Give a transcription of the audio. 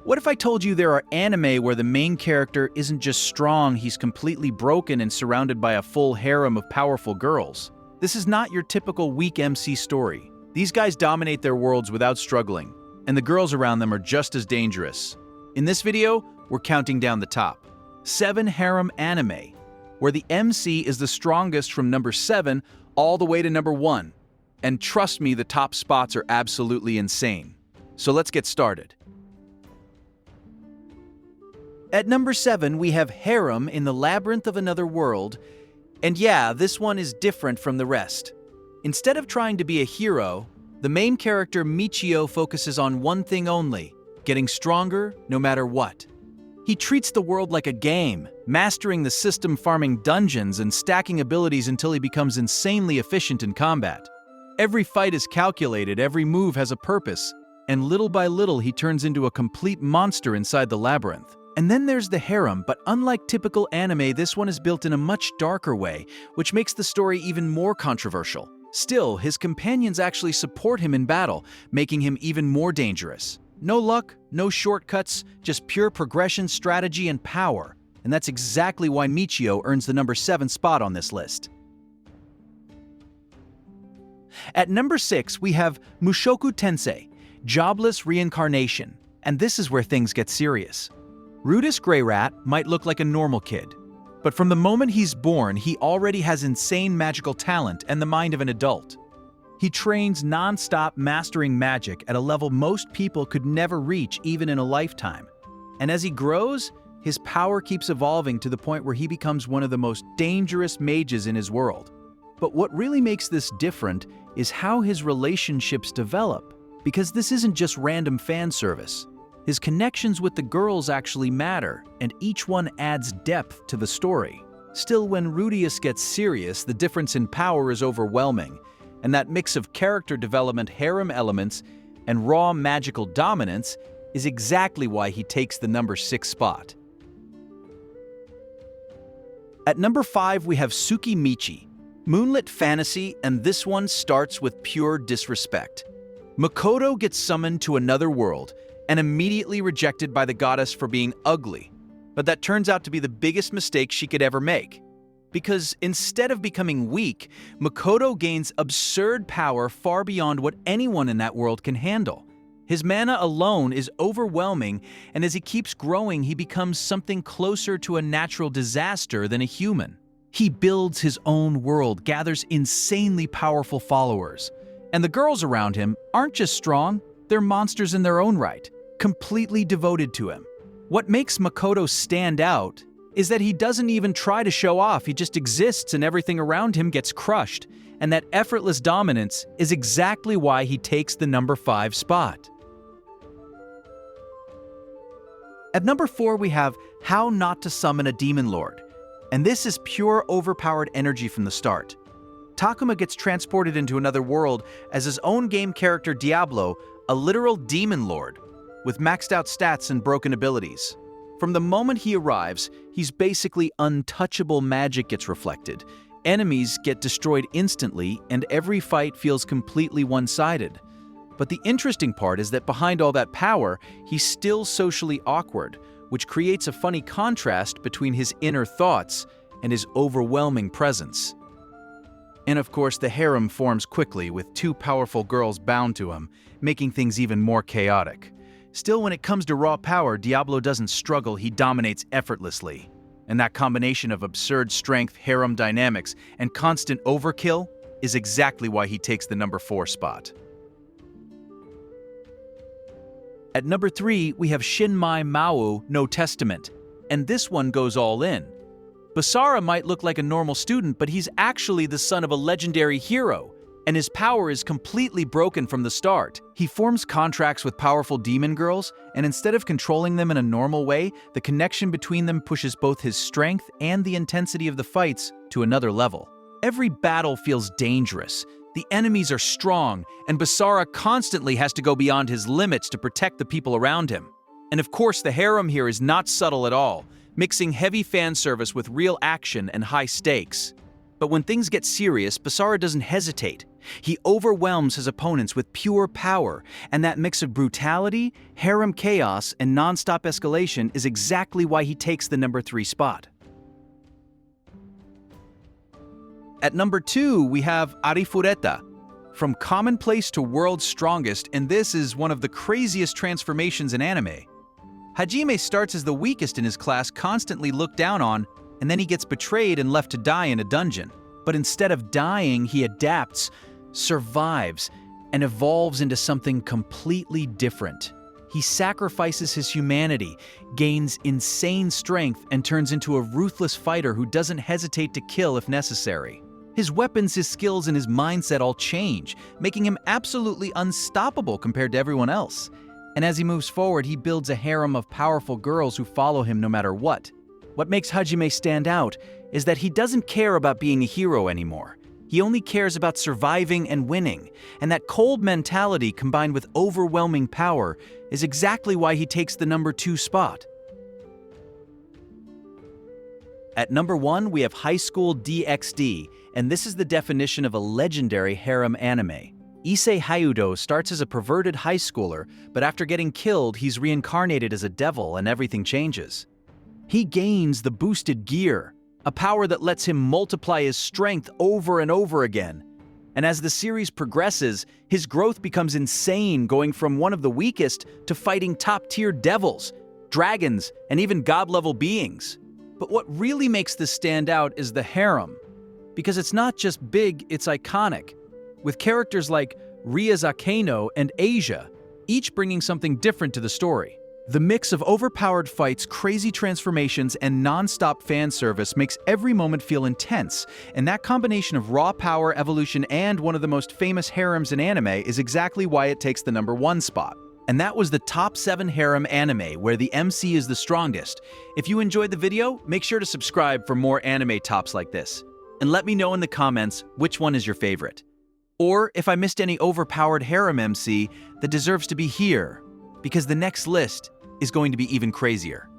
What if I told you there are anime where the main character isn't just strong, he's completely broken and surrounded by a full harem of powerful girls? This is not your typical weak MC story. These guys dominate their worlds without struggling, and the girls around them are just as dangerous. In this video, we're counting down the top 7 Harem Anime, where the MC is the strongest from number 7 all the way to number 1. And trust me, the top spots are absolutely insane. So let's get started. At number 7, we have Harem in the Labyrinth of Another World, and yeah, this one is different from the rest. Instead of trying to be a hero, the main character Michio focuses on one thing only: getting stronger no matter what. He treats the world like a game, mastering the system, farming dungeons, and stacking abilities until he becomes insanely efficient in combat. Every fight is calculated, every move has a purpose, and little by little he turns into a complete monster inside the labyrinth. And then there's the harem, but unlike typical anime, this one is built in a much darker way, which makes the story even more controversial. Still, his companions actually support him in battle, making him even more dangerous. No luck, no shortcuts, just pure progression, strategy, and power. And that's exactly why Michio earns the number 7 spot on this list. At number 6, we have Mushoku Tensei, Jobless Reincarnation, and this is where things get serious. Rudeus Greyrat might look like a normal kid, but from the moment he's born, he already has insane magical talent and the mind of an adult. He trains non-stop, mastering magic at a level most people could never reach even in a lifetime. And as he grows, his power keeps evolving to the point where he becomes one of the most dangerous mages in his world. But what really makes this different is how his relationships develop, because this isn't just random fan service. His connections with the girls actually matter, and each one adds depth to the story. Still, when Rudeus gets serious, the difference in power is overwhelming, and that mix of character development, harem elements, and raw magical dominance is exactly why he takes the number 6 spot. At number 5, we have Tsukimichi, Moonlit Fantasy, and this one starts with pure disrespect. Makoto gets summoned to another world and immediately rejected by the goddess for being ugly, but that turns out to be the biggest mistake she could ever make. Because instead of becoming weak, Makoto gains absurd power far beyond what anyone in that world can handle. His mana alone is overwhelming, and as he keeps growing, he becomes something closer to a natural disaster than a human. He builds his own world, gathers insanely powerful followers, and the girls around him aren't just strong, they're monsters in their own right, completely devoted to him. What makes Makoto stand out is that he doesn't even try to show off, he just exists and everything around him gets crushed, and that effortless dominance is exactly why he takes the number 5 spot. At number 4, we have How Not to Summon a Demon Lord, and this is pure overpowered energy from the start. Takuma gets transported into another world as his own game character Diablo, a literal demon lord, with maxed out stats and broken abilities. From the moment he arrives, he's basically untouchable. Magic gets reflected, enemies get destroyed instantly, and every fight feels completely one-sided. But the interesting part is that behind all that power, he's still socially awkward, which creates a funny contrast between his inner thoughts and his overwhelming presence. And of course, the harem forms quickly with 2 powerful girls bound to him, making things even more chaotic. Still, when it comes to raw power, Diablo doesn't struggle, he dominates effortlessly. And that combination of absurd strength, harem dynamics, and constant overkill is exactly why he takes the number 4 spot. At number 3, we have Shinmai Maou No Testament, and this one goes all in. Basara might look like a normal student, but he's actually the son of a legendary hero, and his power is completely broken from the start. He forms contracts with powerful demon girls, and instead of controlling them in a normal way, the connection between them pushes both his strength and the intensity of the fights to another level. Every battle feels dangerous, the enemies are strong, and Basara constantly has to go beyond his limits to protect the people around him. And of course, the harem here is not subtle at all, mixing heavy fan service with real action and high stakes. But when things get serious, Basara doesn't hesitate. He overwhelms his opponents with pure power, and that mix of brutality, harem chaos, and non-stop escalation is exactly why he takes the number 3 spot. At number 2, we have Arifureta. From commonplace to world's strongest, and this is one of the craziest transformations in anime. Hajime starts as the weakest in his class, constantly looked down on, and then he gets betrayed and left to die in a dungeon. But instead of dying, he adapts, survives, and evolves into something completely different. He sacrifices his humanity, gains insane strength, and turns into a ruthless fighter who doesn't hesitate to kill if necessary. His weapons, his skills, and his mindset all change, making him absolutely unstoppable compared to everyone else. And as he moves forward, he builds a harem of powerful girls who follow him no matter what. What makes Hajime stand out is that he doesn't care about being a hero anymore. He only cares about surviving and winning, and that cold mentality combined with overwhelming power is exactly why he takes the number 2 spot. At number 1, we have High School DxD, and this is the definition of a legendary harem anime. Issei Hayudo starts as a perverted high schooler, but after getting killed, he's reincarnated as a devil and everything changes. He gains the boosted gear, a power that lets him multiply his strength over and over again. And as the series progresses, his growth becomes insane, going from one of the weakest to fighting top-tier devils, dragons, and even god-level beings. But what really makes this stand out is the harem, because it's not just big, it's iconic, with characters like Ryuzakano and Asia, each bringing something different to the story. The mix of overpowered fights, crazy transformations, and non-stop fan service makes every moment feel intense, and that combination of raw power, evolution, and one of the most famous harems in anime is exactly why it takes the number 1 spot. And that was the top 7 harem anime, where the MC is the strongest. If you enjoyed the video, make sure to subscribe for more anime tops like this. And let me know in the comments which one is your favorite. Or if I missed any overpowered harem MC that deserves to be here, because the next list is going to be even crazier.